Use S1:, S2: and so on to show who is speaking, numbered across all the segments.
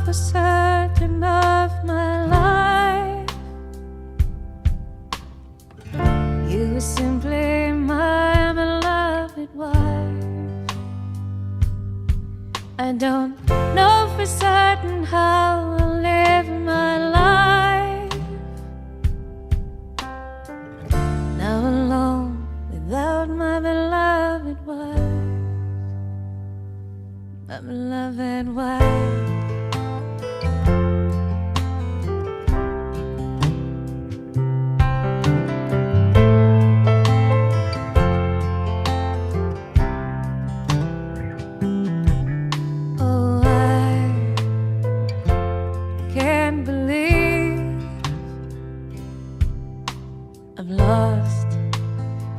S1: for certain of my life. You were simply my beloved wife. I don't know for certain how I'll live my life now alone without my beloved wife, my beloved wife. Oh, I can't believe I've lost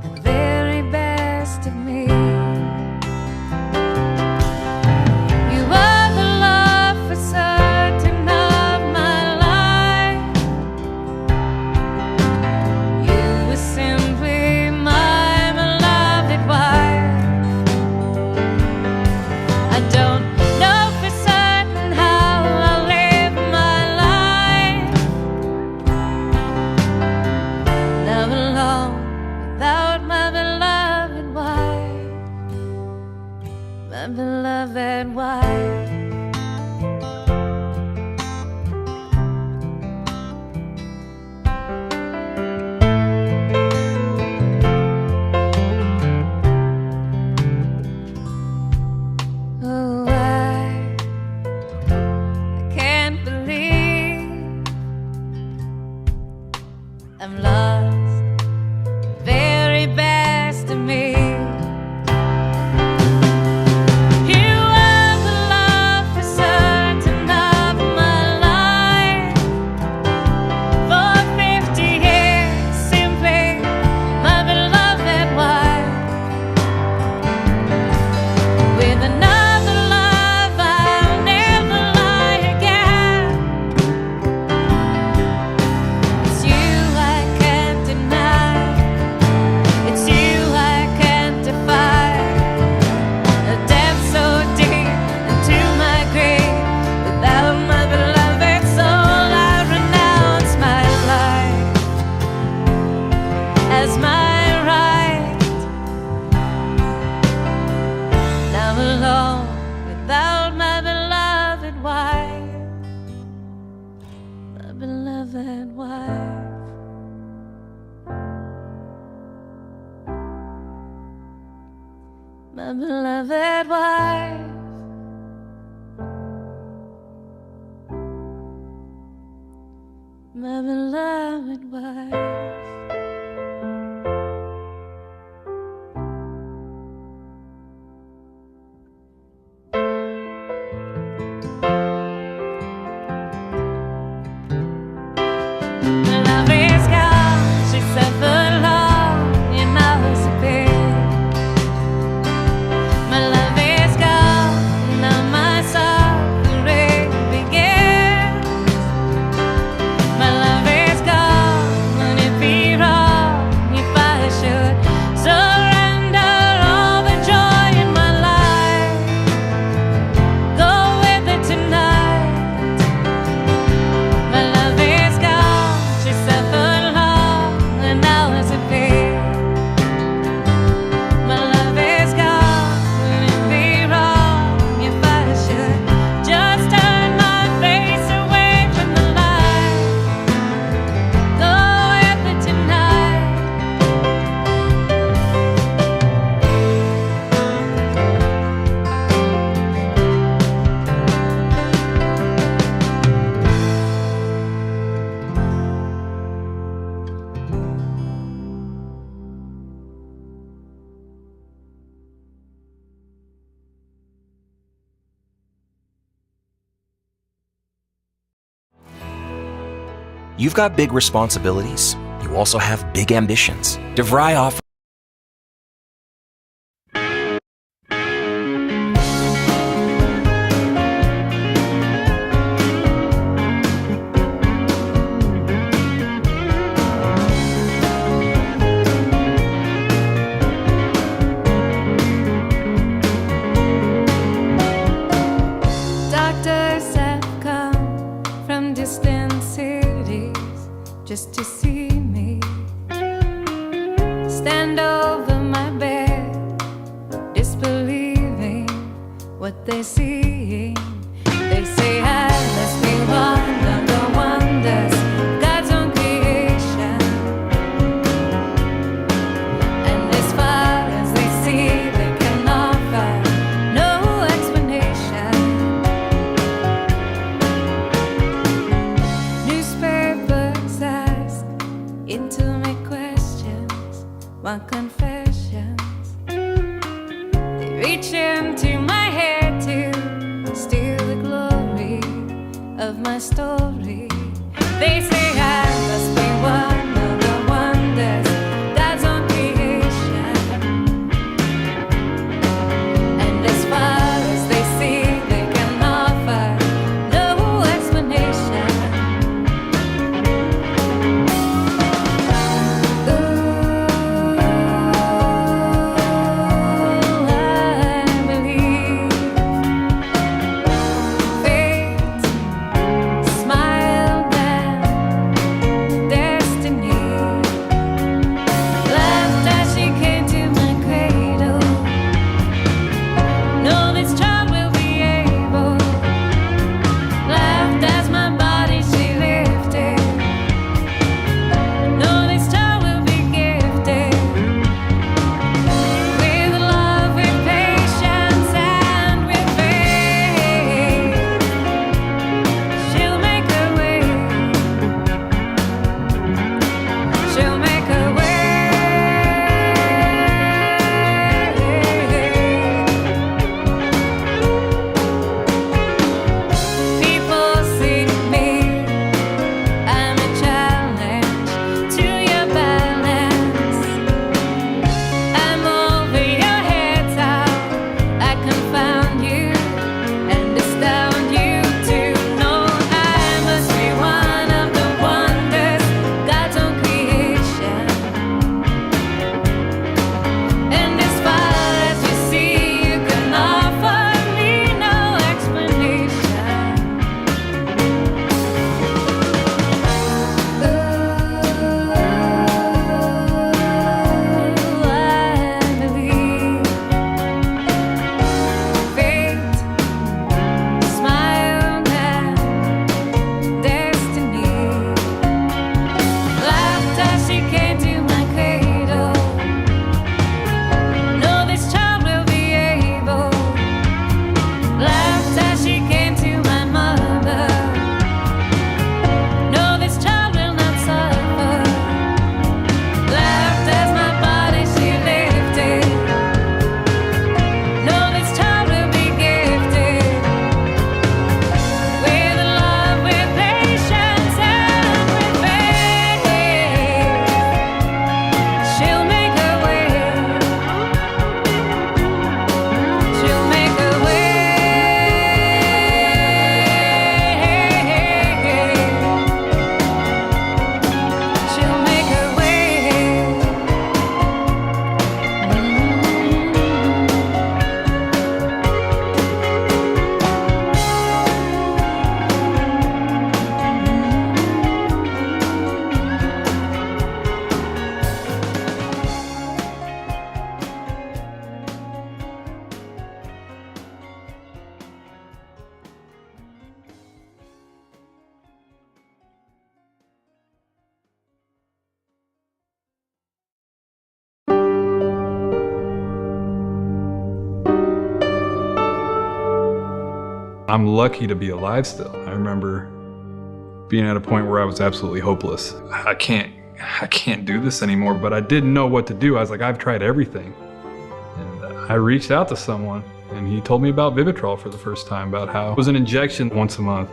S1: the very best of me. You were the love for certain of my life. You were simply my beloved wife. I don't know for certain how I'll live my life now alone without my beloved wife, my beloved wife. Oh, I can't believe I've lost the very best of me. You were the love for certain of my life. For 50 years, simply my beloved wife. With another love, I'll never lie again. It's you I can't deny. It's you I can't defy. A depth so deep into my grave. Without my beloved soul, I renounce my life as my right. Now alone without my beloved wife, my beloved wife. My beloved wife, my beloved wife. My love is gone, she suffered long in hours of pain. My love is gone, now my suffering begins. My love is gone, would it be wrong if I should surrender all the joy in my life? Go with it tonight. My love is gone, she suffered long and hours of pain. My love is gone, would it be wrong if I should just turn my face away from the light? Go with it tonight.
S2: You've got big responsibilities. You also have big ambitions. DeVry offers
S1: Doctors have come of my story. They say I must be one of the wonders God's own creation. And as far as they see, they can offer no explanation. Ooh, I believe fate smiled at destiny. Laughed as she came to my cradle. Know this child will be able. Laughed as my body she lifted. Know this child will be gifted with love, with patience, and with faith. She'll make a way. She'll make a way. People see me, I'm a challenge to your balance. I'm over your heads out, I confound you and astound you to know I must be one of the wonders God's own creation. And as far as you see, you can offer me no explanation. Ooh, I believe fate smiled at destiny. Laughed as she came to my cradle. Know this child will be able. Laughed as she came to my mother. Know this child will not suffer. Laughed as my body she lifted. Know this child will be gifted with love, with patience, and with faith. She'll make a way. She'll make a way. She'll make a way.
S3: I'm lucky to be alive still. I remember being at a point where I was absolutely hopeless. I can't do this anymore, but I didn't know what to do. I was like, I've tried everything. And I reached out to someone and he told me about Vivitrol for the first time, about how it was an injection once a month.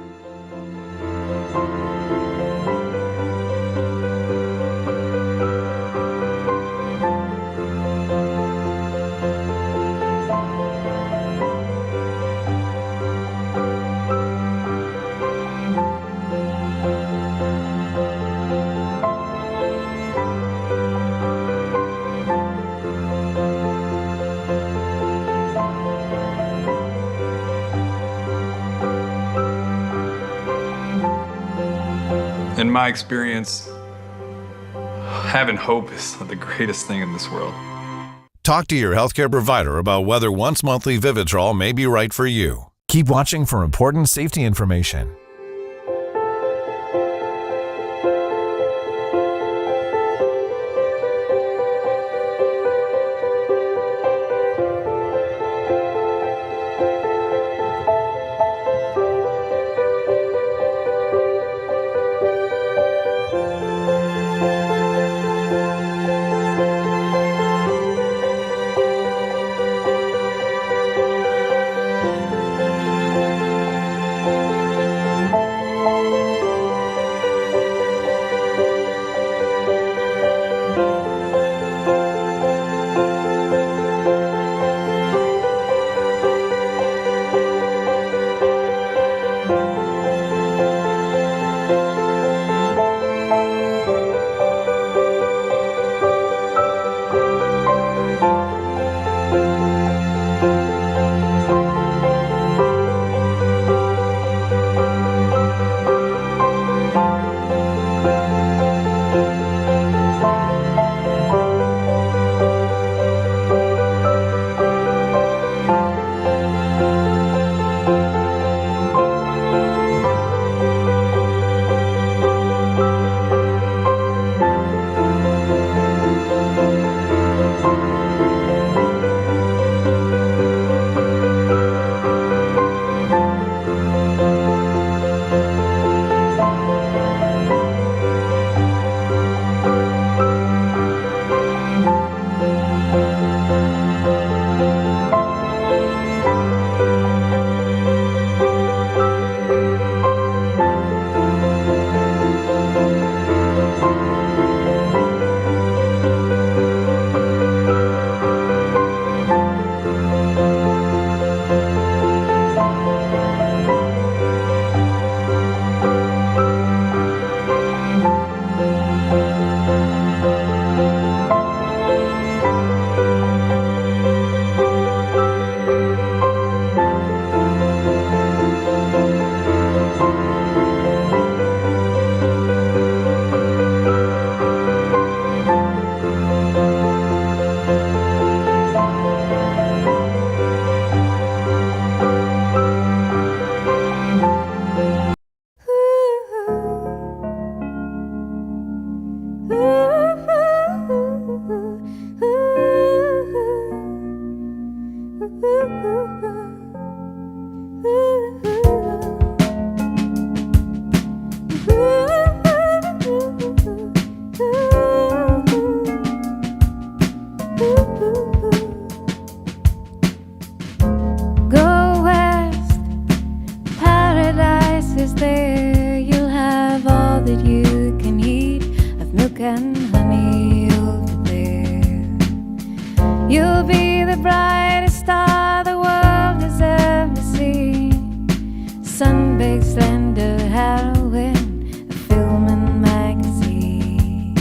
S3: In my experience, having hope is the greatest thing in this world.
S4: Talk to your healthcare provider about whether once monthly Vivitrol may be right for you. Keep watching for important safety information.
S1: there, you'll have all that you can eat of milk and honey over there. You'll be the brightest star the world has ever seen. Sun-baked, slender heroine, a film and magazine.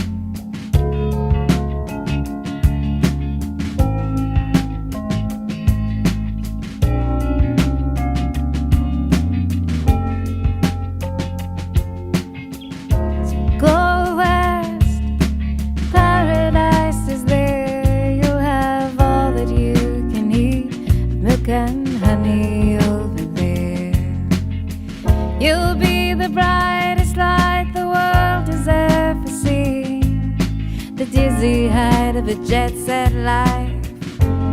S1: So go west, paradise is there. You'll have all that you can eat of milk and honey over there. You'll be the brightest light the world has ever seen. The dizzy height of a jet-set life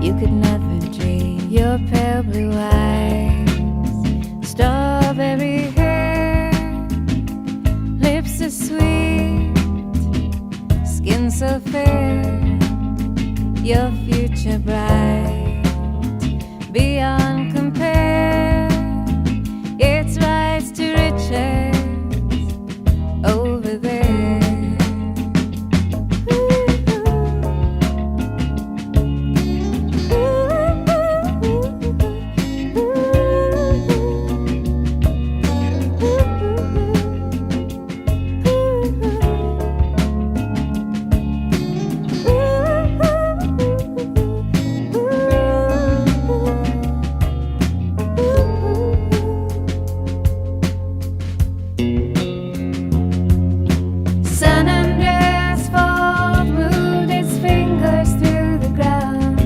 S1: you could never dream. Your pale blue eyes, strawberry hair, lips so sweet, skin so fair. Your future bright, beyond compare. It's rights to riches over there. San Andreas fault moved its fingers through the ground.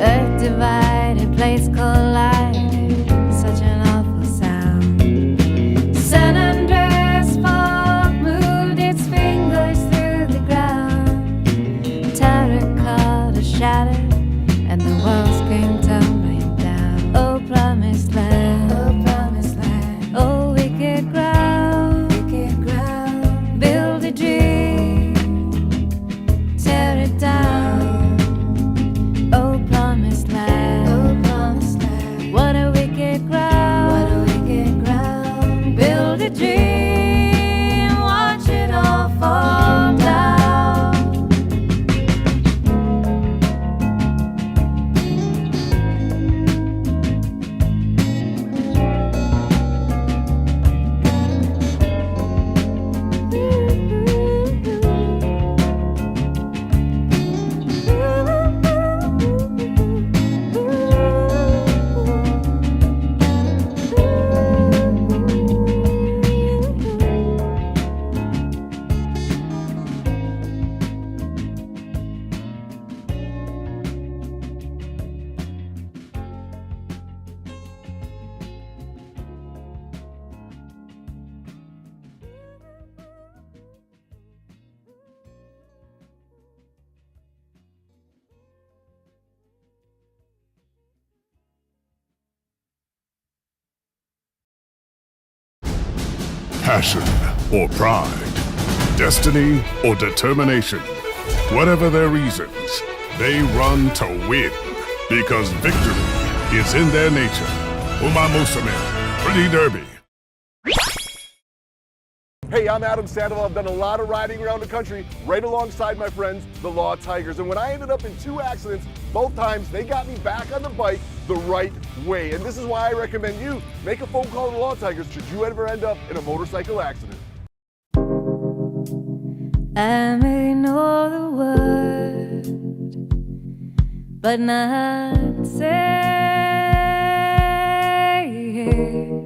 S1: Earth divided, plates collided, such an awful sound. San Andreas fault moved its fingers through the ground. Terracotta shattered, and the walls came tumbling down. Oh, promised land, oh, promised land, oh, wicked ground, wicked ground. Build a dream, tear it down. Oh, promised land, oh, promised land. What a wicked ground, what a wicked ground. Build a dream, watch it all fall down.
S5: Passion or pride, destiny or determination. Whatever their reasons, they run to win because victory is in their nature. Uma Musume, Pretty Derby.
S6: Hey, I'm Adam Sandoval. I've done a lot of riding around the country right alongside my friends, the Law Tigers. And when I ended up in 2 accidents, both times they got me back on the bike the right way. And this is why I recommend you make a phone call to the Law Tigers should you ever end up in a motorcycle accident.
S1: I may know the word, but not say it.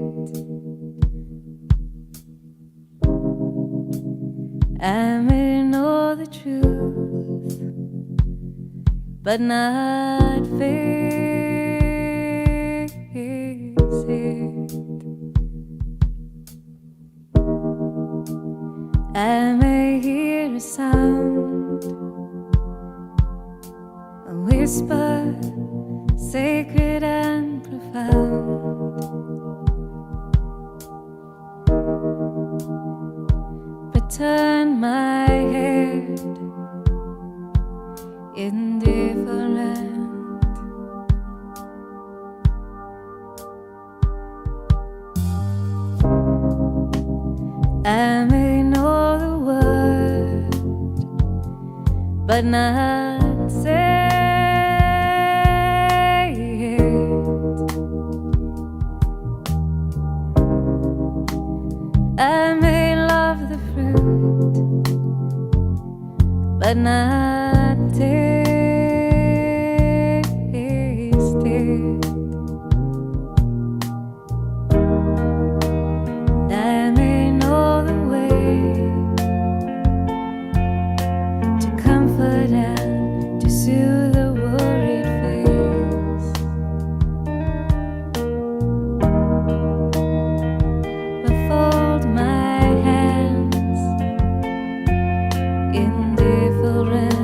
S1: I may know the truth, but not face it. I may hear a sound, a whisper, sacred and profound, but turn my head indifferent. I may know the word, but not say it. I may love the fruit, but not taste it. I may know the way to comfort and to soothe the worried face, but fold my hands indifferent.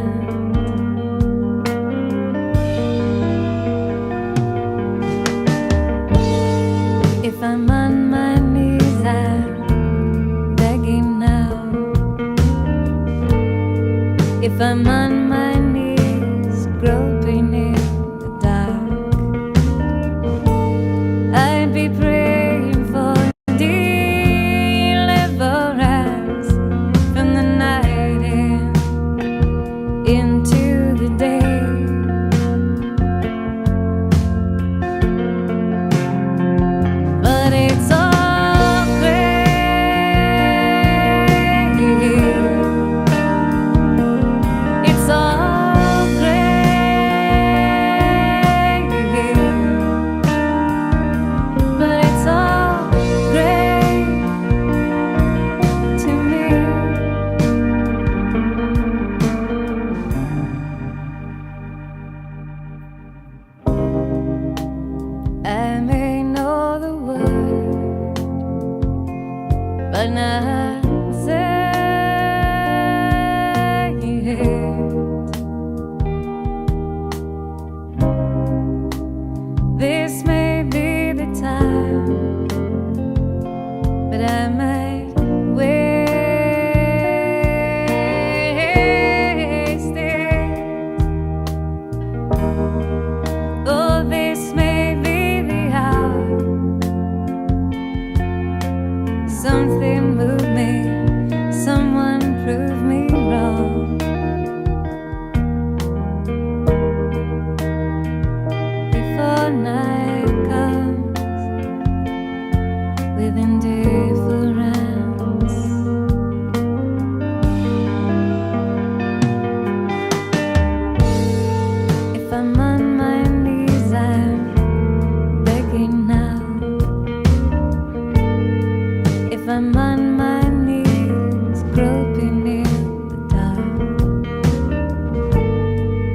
S1: If I'm on my knees, I'm begging now. If I'm on my knees, groping in the dark, I'd be praying for deliverance from the night into the day. But it's all gray. It's all gray. But it's all gray to me. I may know the word, but not say it. This may be the time, but I might waste it. Oh, this may be the hour. Something moved me, someone proved me wrong. Before night comes with indifference, if I'm on my knees, I'm begging now. If I'm on my knees, groping in the dark,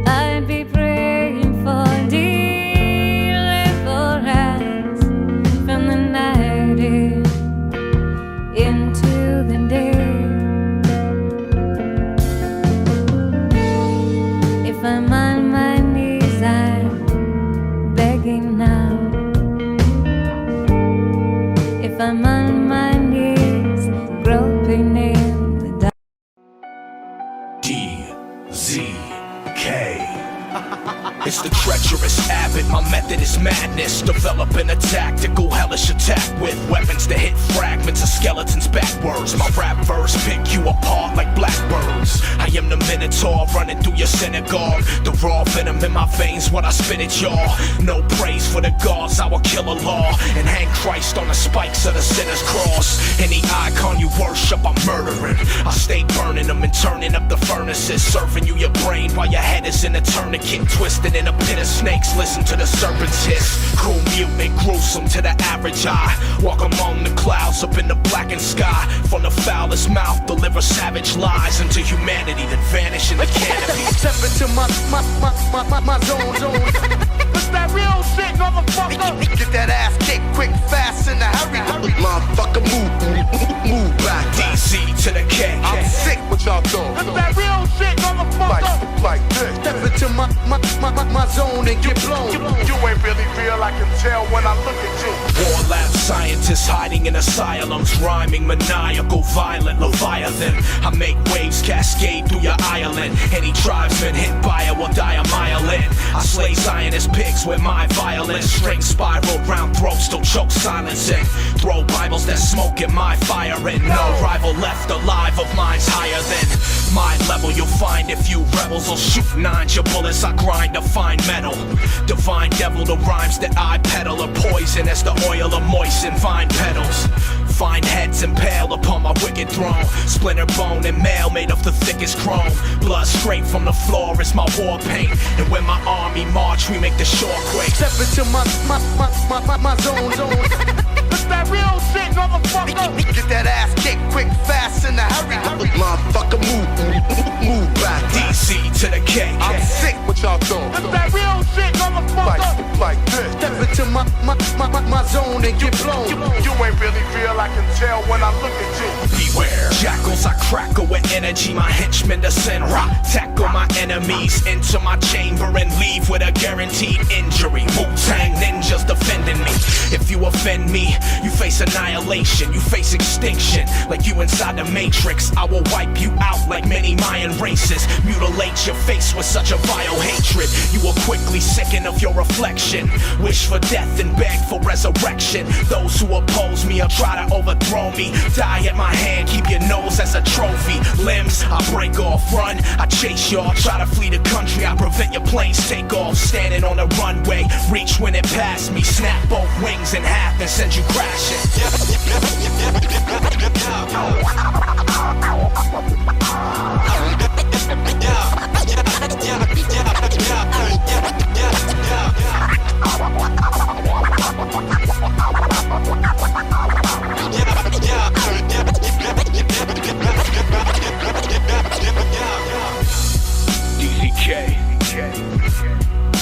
S1: I'd be praying for deliverance from the night into the day. If I'm on my knees, I'm begging now. If I'm on my knees, groping in the dark.
S7: DZK. It's the treacherous habit, my method is madness. Developing a tactical, hellish attack with weapons that hit fragments of skeletons backwards. My rap verse pick you apart like blackbirds. I am the minotaur running through your synagogue. The raw venom in my veins when I spit at y'all. No praise for the gods, I will kill a law and hang Christ on the spikes of the sinner's cross. Any icon you worship, I'm murdering. I stay burning them and turning up the furnaces, serving you your brain while your head is in a tourniquet, twisted in a pit of snakes. Listen to the serpent's hiss. Cool, mute, and gruesome to the average eye. Walk among the clouds up in the blackened sky. From the foulest mouth, deliver savage lies into humanity that vanish in the canopy.
S8: Step into my zone. It's that real shit, motherfucker. Get that ass kicked quick, fast, in a hurry. Motherfucker, move back.
S7: DC to the K.
S8: I'm sick with y'all doing. It's that real shit, motherfucker. Like this. Step into my zone and get blown. You ain't really real, I can tell when I look at you.
S7: War lab scientists hiding in asylums, rhyming maniacal, violent Leviathan. I make waves cascade through your island. Any tribesman hit by it will die a mile in. I slay Zionist pigs with my violence. String spiral round throats, still choke silencing. Throw Bible walls that smoke at my fire, and no rival left alive of mine's higher than my level. You'll find if you rebels will shoot nines, your bullets I grind to fine metal. Divine devil, the rhymes that I peddle are poison as the oil of moistened vine petals. Fine heads impale upon my wicked throne, splinter bone and mail made of the thickest chrome. Blood straight from the floor is my war paint, and when my army march, we make the shore quake.
S8: Step into my zone. It's that real shit, motherfucker. Get that ass kicked quick, fast, in a hurry. Motherfucker, move back.
S7: DC to the K.
S8: I'm sick what y'all doing. It's that real shit, motherfucker. Like this. Step into my zone and get blown. You ain't really real, I can tell when I look at you.
S7: Beware, jackals I crackle with energy. My henchmen descend, rock, tackle my enemies into my chamber and leave with a guaranteed injury. Wu-Tang ninjas defending me. If you offend me, you face annihilation, you face extinction. Like you inside the Matrix, I will wipe you out like many Mayan races. Mutilate your face with such a vile hatred. You will quickly sicken of your reflection. Wish for death and beg for resurrection. Those who oppose me or try to overthrow me, die at my hand, keep your nose as a trophy. Limbs, I break off, run, I chase y'all. Try to flee the country, I prevent your planes take off. Standing on the runway, reach when it passed me. Snap both wings in half and send you crashing.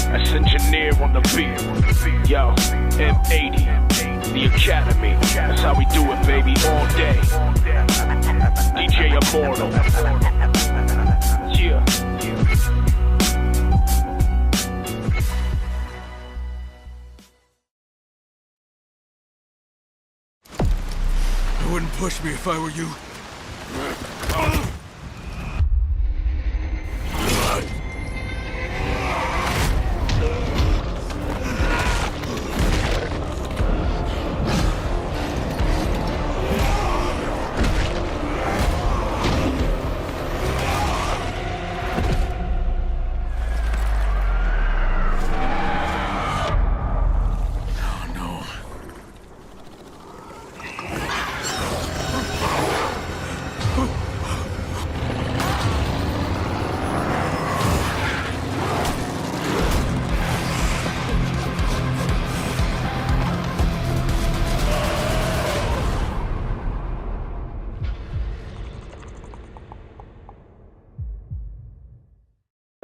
S9: That's engineer on the beat. Yo, M80, the Academy. That's how we do it, baby, all day. DJ Immortal. Yeah.
S10: I wouldn't push me if I were you.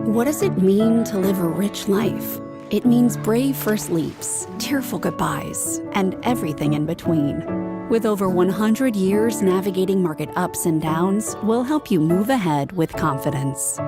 S11: What does it mean to live a rich life? It means brave first leaps, tearful goodbyes, and everything in between. With over 100 years navigating market ups and downs, we'll help you move ahead with confidence.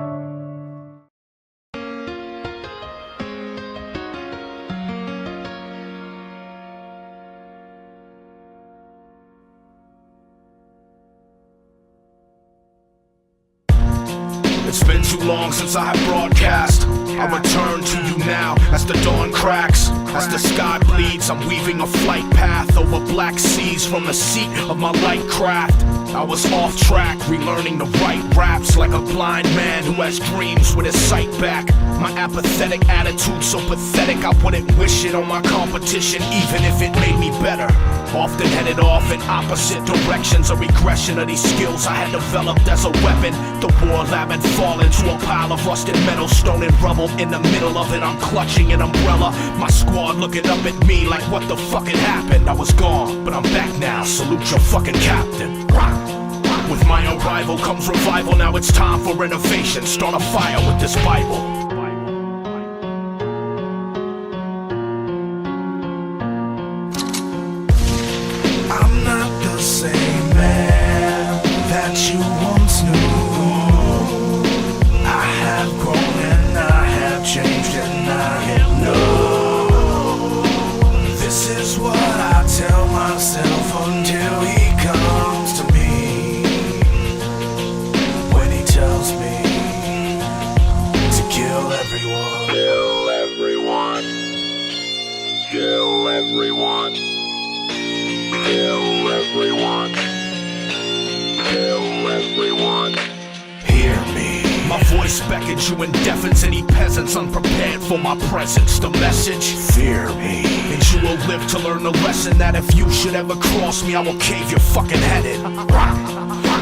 S7: It's been too long since I have broadcast. I return to you now as the dawn cracks. As the sky bleeds, I'm weaving a flight path over black seas from the seat of my light craft. I was off track, relearning the right raps like a blind man who has dreams with his sight back. My apathetic attitude so pathetic, I wouldn't wish it on my competition even if it made me better. Often headed off in opposite directions, a regression of these skills I had developed as a weapon. The war lab had fallen to a pile of rusted metal, stone and rubble. In the middle of it, I'm clutching an umbrella. My squad looking up at me like what the fuck had happened. I was gone, but I'm back now, salute your fucking captain. With my arrival comes revival, now it's time for renovation. Start a fire with this Bible.
S12: I'm not the same man that you once knew. I have grown and I have changed and I know. This is what I tell myself until he comes to me. When he tells me to kill
S7: This beckons you indifference, any peasants unprepared for my presence. The message, fear me, and you will live to learn the lesson that if you should ever cross me, I will cave your fucking head in.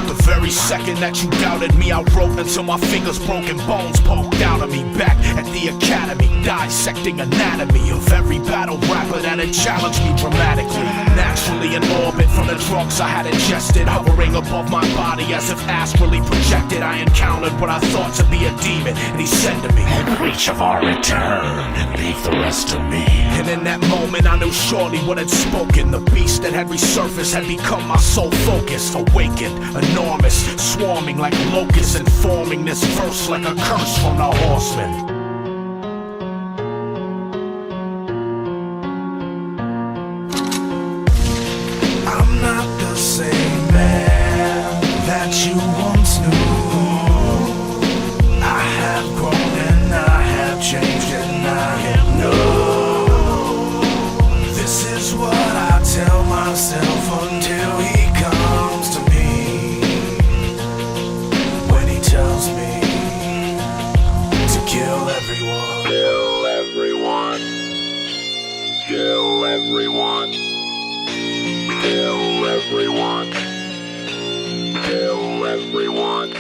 S7: The very second that you doubted me, I wrote until my fingers broke and bones poked out of me. Back at the academy, dissecting anatomy of every battle rapper that had challenged me dramatically. Naturally in orbit from the drugs I had ingested, hovering above my body as if astrally projected. I encountered what I thought to be a demon, and he said to me, "In reach of our return, and leave the rest to me." And in that moment I knew surely what had spoken. The beast that had resurfaced had become my sole focus. Awakened, enormous, swarming like locusts, and forming this verse like a curse from the horseman.
S12: I'm not the same man that you once knew. I have grown and I have changed and I know. This is what I tell myself until he comes to me. When he tells me to kill everyone.
S9: Kill everyone. Kill everyone. Kill everyone. Kill everyone.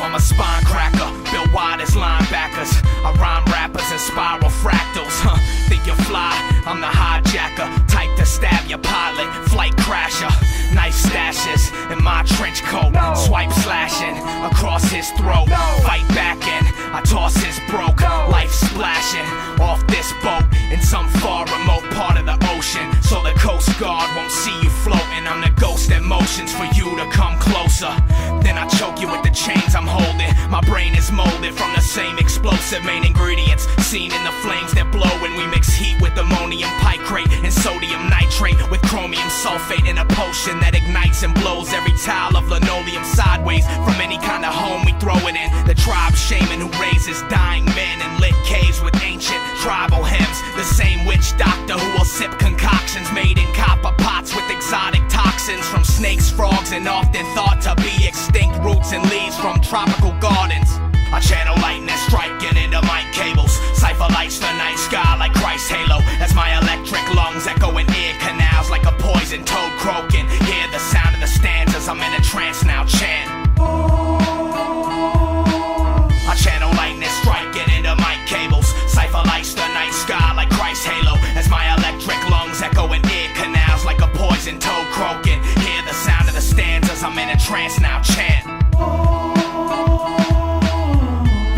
S7: I'm a spine cracker, built wide as linebackers. I rhyme rappers and spiral fractals. Think you fly? I'm the hijacker, type to stab your pilot, flight crasher. Nice stashes in my trench coat, swipe slashing across his throat. Fight back in, I toss his broke. Life splashing off this boat in some far remote part of the ocean, so the Coast Guard won't see you floating. I'm the ghost that motions for you to come closer. Then I choke you with the chains I'm holding. My brain is molded from the same explosive main ingredients seen in the flames that blow when we mix heat with ammonium picrate and sodium nitrate with chromium sulfate in a potion that ignites and blows every tile of linoleum sideways from any kind of home we throw it in. The tribe shaman who raises dying men in lit caves with ancient tribal hymns. The same witch doctor who will sip concoctions made in copper pots with exotic toxins from snakes, frogs, and often thought to be extinct roots and leaves from tropical gardens. I channel lightning striking into mic cables. Cypher lights the night sky like Christ's halo as my electric lungs echo in ear canals like a poison toad croaking. Hear the sound of the stanzas, I'm in a trance now, chant. I channel lightning striking into mic cables. Cypher lights the night sky like Christ's halo as my electric lungs echo in ear canals like a poison toad croaking. Hear the sound of the stanzas, I'm in a trance now, chant.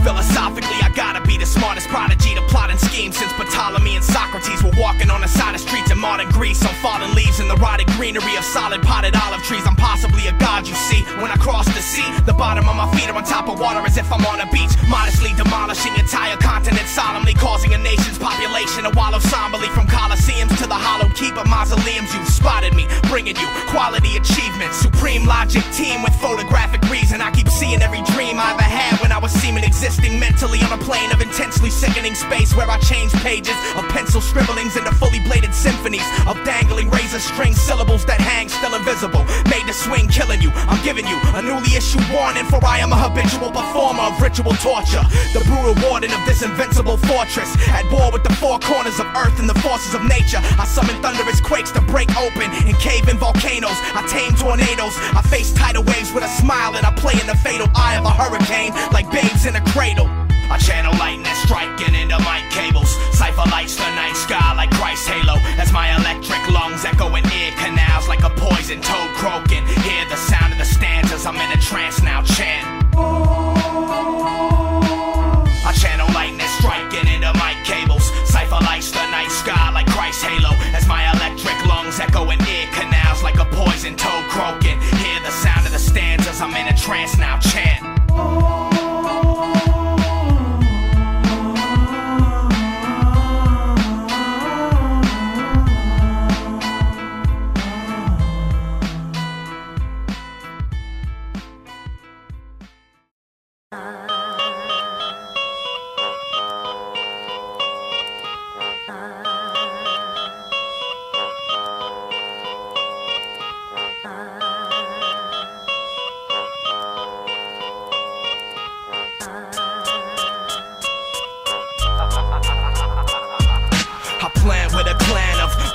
S7: Philosophically, I gotta be the smartest prodigy to plot and scheme since baton Ptolemy and Socrates were walking on the side of streets in modern Greece, on fallen leaves in the rotted greenery of solid potted olive trees. I'm possibly a god, you see. When I cross the sea, the bottom of my feet are on top of water as if I'm on a beach, modestly demolishing entire continents, solemnly causing a nation's population to wallow somberly. From coliseums to the hollow keeper mausoleums, you've spotted me, bringing you quality achievements. Supreme logic team with photographic reason. I keep seeing every dream I ever had when I was seeming existing mentally on a plane of intensely sickening space, where I change pages of pencil scribblings into fully bladed symphonies of dangling razor string syllables that hang still invisible, made to swing, killing you. I'm giving you a newly issued warning, for I am a habitual performer of ritual torture, the brutal warden of this invincible fortress, at war with the four corners of earth and the forces of nature. I summon thunderous quakes to break open and cave in volcanoes. I tame tornadoes, I face tidal waves with a smile, and I play in the fatal eye of a hurricane like babes in a cradle. I channel lightning striking into mic cables, cipher lights the night sky like Christ's halo, as my electric lungs echo in ear canals like a poison toad croaking. Hear the sound of the stanzas, I'm in a trance now, chant. I channel lightning striking into mic cables, cipher lights the night sky like Christ's halo, as my electric lungs echo in ear canals like a poison toad croaking. Hear the sound of the stanzas, I'm in a trance now, chant.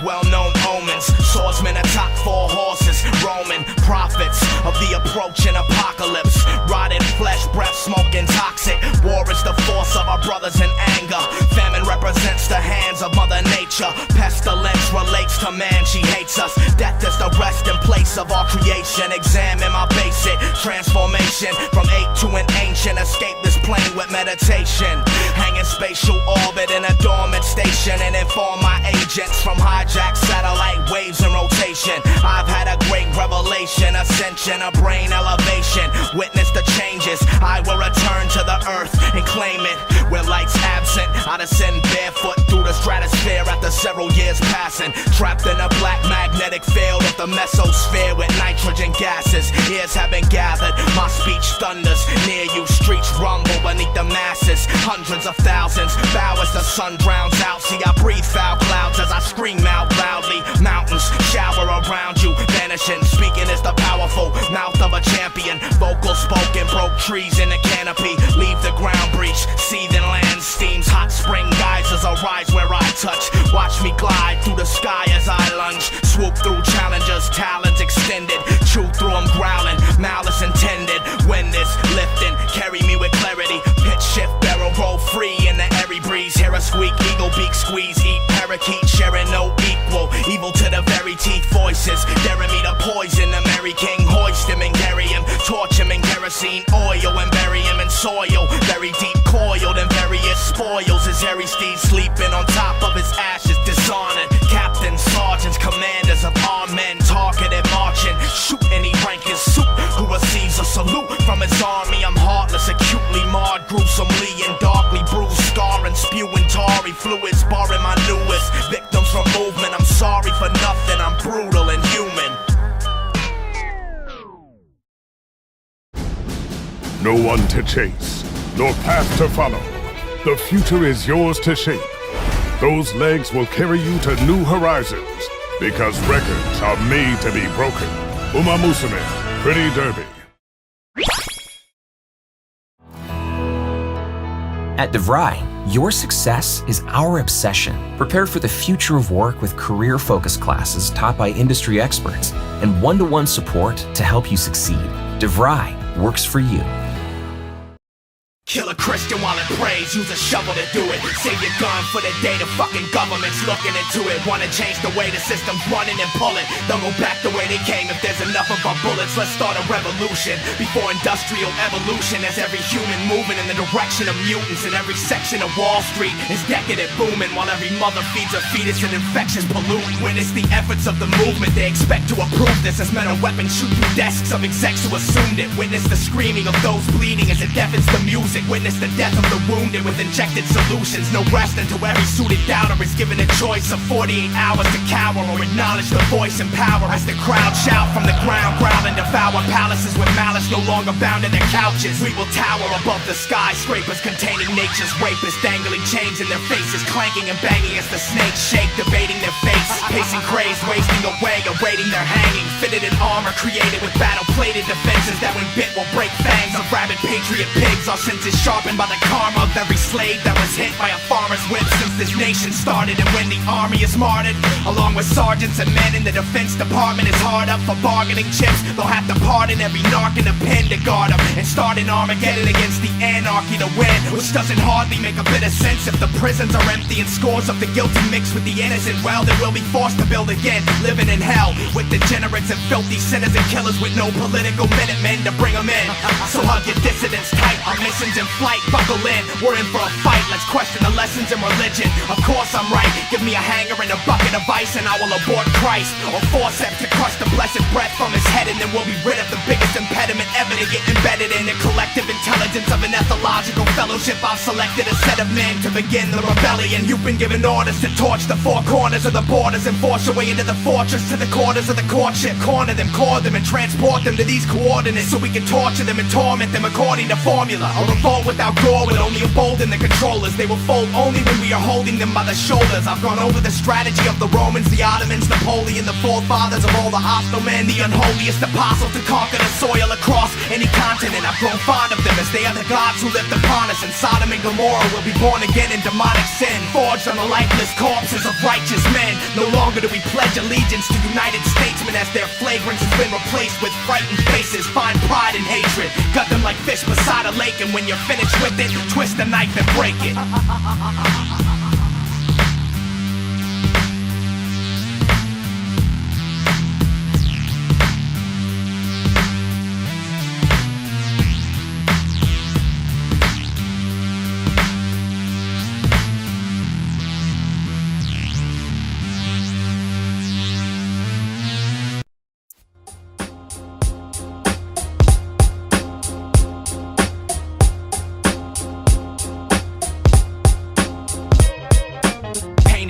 S7: Well-known omens, swordsmen atop 4 horses, Roman prophets of the approaching apocalypse. Rotted flesh, breath smoking toxic. War is the force of our brothers in anger. Famine represents the hands of Mother Nature. Pestilence relates to man, she hates us. Death is the resting place of our creation. Examine my basic transformation from ape to an ancient. Escape this plane with meditation. Hang in spatial orbit in a dormant station, and inform my agents from hijack satellite waves in rotation. I've had a great revelation, ascension, a brain elevation. Witness the changes, I will return to the earth and claim it. Where light's absent, I descend barefoot through the stratosphere after several years passing. Trapped in a black magnetic field of the mesosphere with nitrogen gases. Ears have been gathered, my speech thunders. Near you, streets rumble beneath the masses. Hundreds of thousands bow as the sun drowns out. See, I breathe foul clouds as I scream out loudly. Mountains shower around you, vanishing. Speaking is the powerful mouth of a champion. Vocal spoken, broke trees in the canopy. Leave the ground breach, seething land steams. Hot spring geysers arise where I touch. Watch me glide through the sky as I lunge. Swoop through challengers, talons extended. Chew through them growling, malice intended. Wind is lifting, carry me with clarity. Pitch shift, barrel roll free in the airy breeze. Hear a squeak, eagle beak squeeze. Eat parakeet, sharing no equal. Evil to the very teeth, voices daring me to poison the Mary King. Hoist him and carry him, torch him in kerosene oil, and bury him in soil. Very deep coiled in various spoils. His hairy steed sleeping on top of his ashes, dishonored. Captains, sergeants, commanders of our men, targeted marching. Shoot any rank in suit who receives a salute from his army. I'm heartless, acutely marred, gruesomely and darkly bruised, scarring, spewing tarry fluids, barring my newest victims from movement. I'm sorry for nothing, I'm brutal and human.
S5: No one to chase, nor path to follow. The future is yours to shape. Those legs will carry you to new horizons, because records are made to be broken. Uma Musume, Pretty Derby.
S2: At DeVry, your success is our obsession. Prepare for the future of work with career-focused classes taught by industry experts and one-to-one support to help you succeed. DeVry works for you.
S7: Killer a Christian while it prays. Use a shovel to do it. Save your gun for the day the fucking government's looking into it. Wanna change the way the system's running and pulling. They'll go back the way they came if there's enough of our bullets. Let's start a revolution before industrial evolution. As every human moving in the direction of mutants, and every section of Wall Street is decadent booming, while every mother feeds her fetus an infectious pollutant. Witness the efforts of the movement. They expect to approve this as metal weapons shoot through desks of execs who assumed it. Witness the screaming of those bleeding as it deafens the music. Witness the death of the wounded with injected solutions. No rest until every suited doubter is given a choice of 48 hours to cower or acknowledge the voice and power as the crowd shout from the ground, growl and devour palaces with malice no longer bound in their couches. We will tower above the skyscrapers containing nature's rapists, dangling chains in their faces, clanking and banging as the snakes shake, debating their face, pacing crazed, wasting away, awaiting their hanging, fitted in armor created with battle-plated defenses that when bit will break fangs of rabid patriot pigs. Our senses sharpened by the karma of every slave that was hit by a farmer's whip since this nation started. And when the army is martyred, along with sergeants and men in the defense department is hard up for bargaining chips, they'll have to pardon every narc in a pen to guard them and start an Armageddon against the anarchy to win, which doesn't hardly make a bit of sense if the prisons are empty and scores of the guilty mix with the innocent. Well, then we'll be forced to build again, living in hell with degenerates and filthy sinners and killers with no political minutemen to bring them in. So hug your dissidents tight, our mission's in flight, buckle in, we're in for a fight. Let's question the lessons in religion. Of course I'm right, give me a hanger and a bucket of ice and I will abort Christ, or forceps to crush the blessed breath from his head, and then we'll be rid of the biggest impediment ever to get embedded in the collective intelligence of an ethological fellowship. I've selected a set of men to begin the rebellion. You've been given orders to torch the four corners of the borders and force your way into the fortress to the quarters of the courtship. Corner them, core them, and transport them to these coordinates so we can torture them and torment them according to formula. A revolt without gore will only embolden the controllers. They will fold only when we are holding them by the shoulders. I've gone over the strategy of the Romans, the Ottomans, Napoleon, the forefathers of all the hostile men, the unholiest apostles to conquer the soil across any continent. I've grown fond of them as they are the gods who lived upon us, and Sodom and Gomorrah will be born again in demonic sin, forged on the lifeless corpses of righteous men. No longer do we pledge allegiance to United Statesmen as their flagrance has been replaced with frightened faces. Find pride in hatred, gut them like fish beside a lake, and when you're finished with it, twist the knife and break it.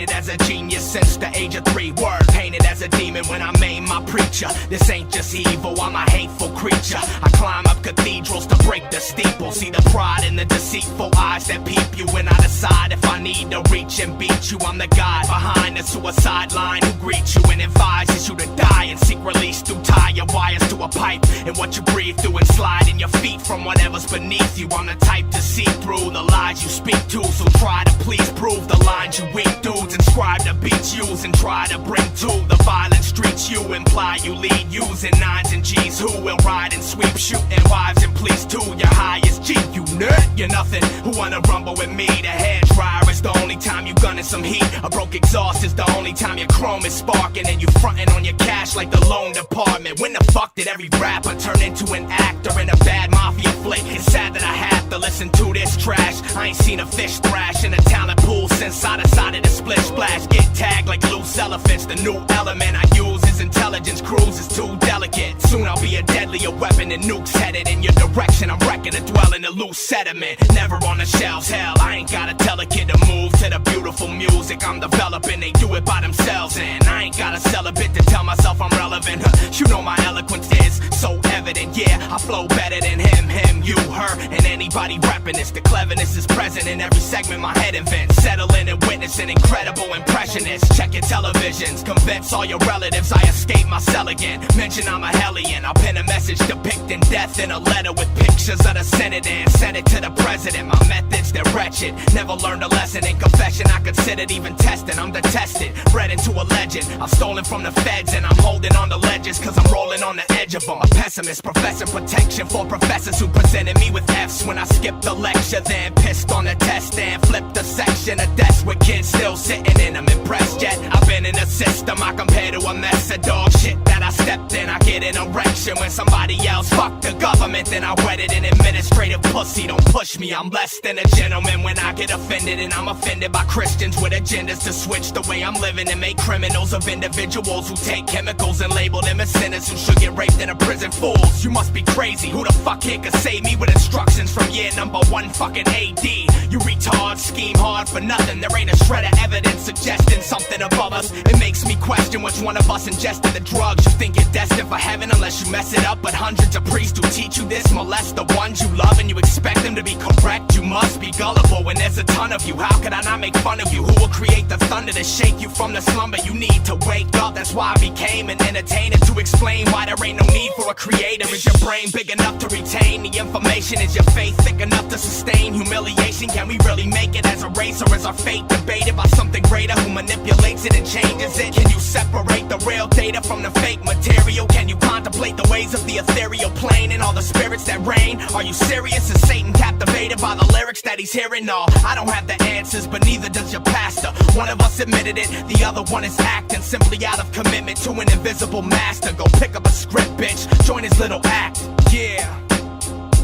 S7: As a genius since the age of 3, word painted as a demon when I made my preacher. This ain't just evil, I'm a hateful creature. I climb up cathedrals to break the steeple. See the pride in the deceitful eyes that peep you when I decide if I need to reach and beat you. I'm the guy behind the suicide line who greets you and advises you to die and seek release through tie your wires to a pipe and what you breathe through and slide in your feet from whatever's beneath you. I'm the type to see through the lies you speak to, so try to please prove the lines you weak dudes inscribe to beat yous and try to bring to the violent streets you imply you lead, using 9s and G's who will ride and sweep, shooting wives and police too. Your highest G, you nerd, you're nothing. Who wanna rumble with me? The hair dryer is the only time you gunning some heat. A broke exhaust is the only time your chrome is sparking, and you fronting on your cash like the loan department. When the fuck did every rapper turn into an actor in a bad mafia flick? It's sad that I have to listen to this trash. I ain't seen a fish thrash in a talent pool since I decided to split splash. Get tagged like loose elephants. The new element I use is intelligence. Cruise is too delicate. Soon I'll be a deadlier weapon and nukes headed in your direction. I'm wrecking to dwell in the loose sediment. Never on the shelves. Hell, I ain't gotta tell a kid to move to the beautiful music I'm developing. They do it by themselves, and I ain't gotta sell a bit to tell myself I'm relevant. You know my eloquence is so evident. Yeah, I flow better than him, you, her, and anybody repping this. The cleverness is present in every segment my head invents. Settling and witnessing incredible impressionists. Check your televisions, convince all your relatives I escaped my cell again. Mention I'm a hellion. I'll pen a message depicting death in a letter with pictures of the Senate and send it to the president. My methods, they're wretched. Never learned a lesson in confession. I considered even testing. I'm detested, bred into a legend. I've stolen from the feds and I'm holding on to ledges cause I'm rolling on the edge of them. A pessimist, professor protection for professors who presented me with F's. when I skipped the lecture, then pissed on the test and flipped a section of desks with kids still sitting in them impressed yet. I've been in the system, I compare to a mess of dog shit that I stepped in. I get an erection when somebody else fuck the government, then I wetted an administrative pussy. Don't push me, I'm less than a gentleman when I get offended, and I'm offended by Christians with agendas to switch the way I'm living and make criminals of individuals who take chemicals and label them as sinners who should get raped in a prison. Fools, you must be crazy. Who the fuck here could save me with instructions from year number 1 fucking AD? You retards scheme hard for nothing. There ain't a shred of evidence suggesting something above us. It makes me question which one of us ingested the drugs. You think you're destined for heaven unless you mess it up, but hundreds of priests who teach you this molest the ones you love, and you expect them to be correct. You must be gullible when there's a ton of you. How could I not make fun of you? Who will create the thunder to shake you from the slumber? You need to wake up. That's why I became an entertainer, to explain why there ain't no need for a creator. Is your brain big enough to retain the information? Is your faith thick enough to sustain humiliation? Can we really make it as a race, or is our fate debated by something greater who manipulates it and changes it? Can you separate the real data from the fake material? Can you contemplate the ways of the ethereal plane and all the spirits that reign? Are you serious? Is Satan captivated by the lyrics that he's hearing? No, I don't have the answers, but neither does your pastor. One of us admitted it, the other one is acting simply out of commitment to an invisible master. Go pick up a script, bitch, join his little act. Yeah,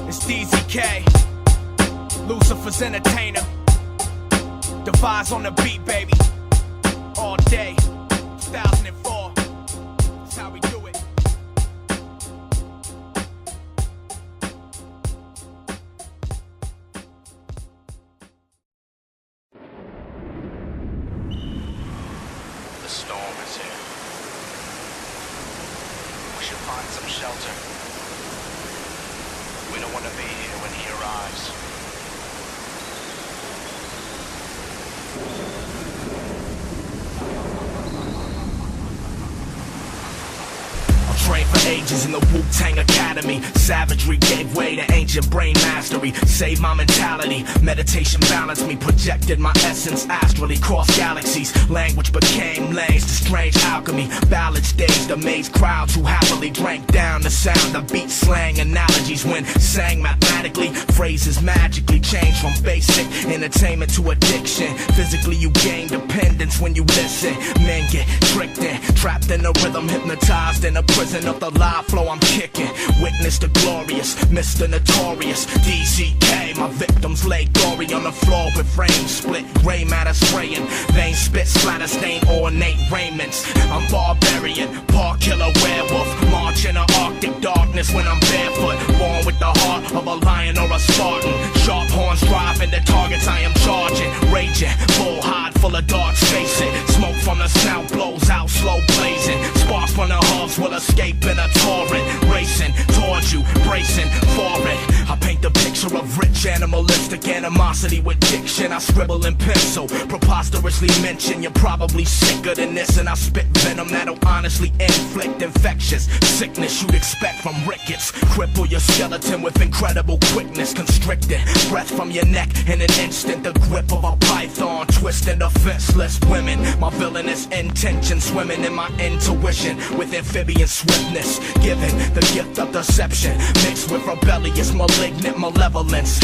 S7: it's DZK, Lucifer's entertainer. Devise on the beat, baby, all day, 2004, that's how we do it.
S13: The storm is here. We should find some shelter. We don't want to be here when he arrives.
S7: Trained for ages in the Wu-Tang Academy. Savagery gave way to ancient brain mastery. Saved my mentality. Meditation balanced me. Projected my essence astrally. Crossed galaxies. Language became lanes to strange alchemy. Ballads staged amazed crowds who happily drank down the sound of beat slang analogies when sang mathematically. Phrases magically changed from basic entertainment to addiction. Physically you gain dependence when you listen. Men get tricked in, trapped in a rhythm, hypnotized in a prison of the live flow I'm kicking. Witness the glorious, Mr. Notorious DZK. My victims lay gory on the floor with frames split, gray matter spraying, veins spit splatter stain ornate raiments. I'm barbarian, paw killer werewolf, march in the Arctic darkness when I'm barefoot. Born with the heart of a lion or a Spartan. Sharp horns driving the targets I am charging. Raging, full hide full of darts facing. Smoke from the snout blows out slow blazing. Spark from the hubs will escape in a torrent, racing towards you, bracing for it. I paint the picture of rich animalistic animosity with diction. I scribble in pencil, preposterously mention. You're probably sicker than this, and I spit venom that'll honestly inflict infectious sickness you'd expect from rickets. Cripple your skeleton with incredible quickness, constricted breath from your neck in an instant. The grip of a python, twisting defenseless women. My villainous intention swimming in my intuition with amphibian swiftness, given the gift of deception mixed with rebellious malignant malevolence.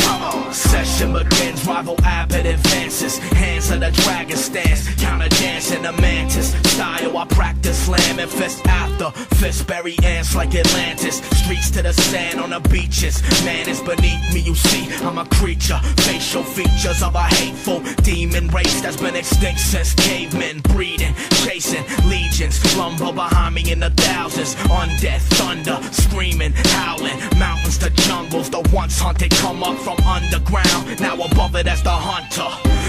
S7: Session begins, rival avid advances. Hands of the dragon stance, counter dancing the mantis style. I practice slam and fist after fist, bury ants like Atlantis. Streets to the sand on the beaches. Man is beneath me, you see I'm a creature. Facial features of a hateful demon race that's been extinct since cavemen. Breeding, chasing legions, slumber behind me in the thousands. Undead thunder, screaming, howling. Mountains to jungles, the once hunted come up from underground. Now above it as the hunter.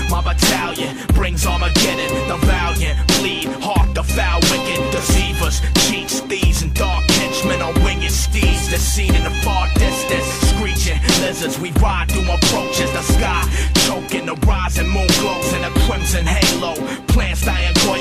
S7: My battalion brings Armageddon. The valiant bleed, hark the foul wicked. Deceivers, cheats, thieves, and dark henchmen on winged steeds. That's seen in the far distance. Screeching lizards, we ride through approaches. The sky choking, the rising moon glows in a crimson halo. Plants dying coil.